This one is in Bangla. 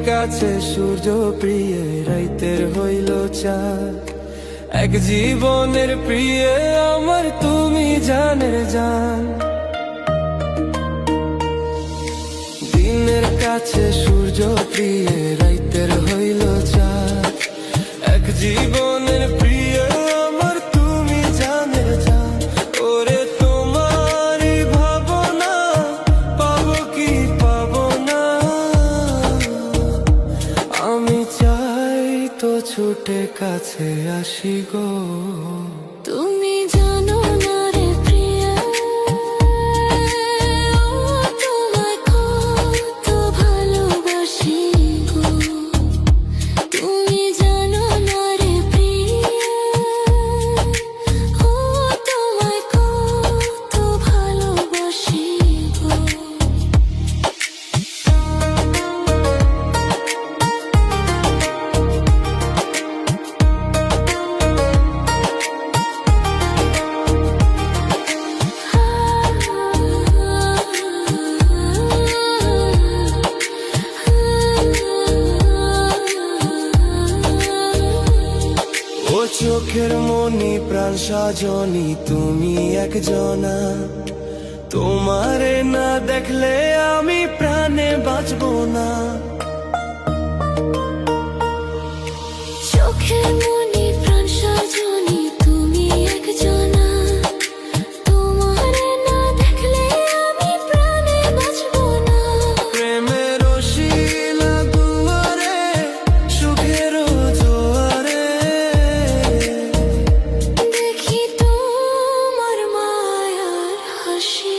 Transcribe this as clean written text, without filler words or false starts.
কাছে সূর্য প্রিয় রাইতের হইল চাঁদ, এক জীবনের প্রিয় আমার তুমি জানের জান। দিনের কাছে সূর্য প্রিয় রাইতের হইল চাঁদ, এক জীবনের প্রিয় আমার তুমি জানের জান। ওরে তোমারই ভাবনা পাবো কি পাবো না, আমি চাই তো ছুটে কাছে আসি গো। তুমি জানো না রে প্রিয়া, তোমায় কত ভালোবাসি গো। তুমি জানো না রে প্রিয়া, তোমায় কত ভালোবাসি গো। চোখের মনি প্রাণ সজনী তুমি একজনা, তোমারে না দেখলে আমি প্রাণে বাঁচবো না। চোখের মনি প্রাণ সজনী তুমি একজনা, তোমারে না দেখলে আমি প্রাণে বাঁচবো না। প্রেমের শিলা দুয়ারে সুখের জোয়ারে, দেখি তোমার মায়ার হাসি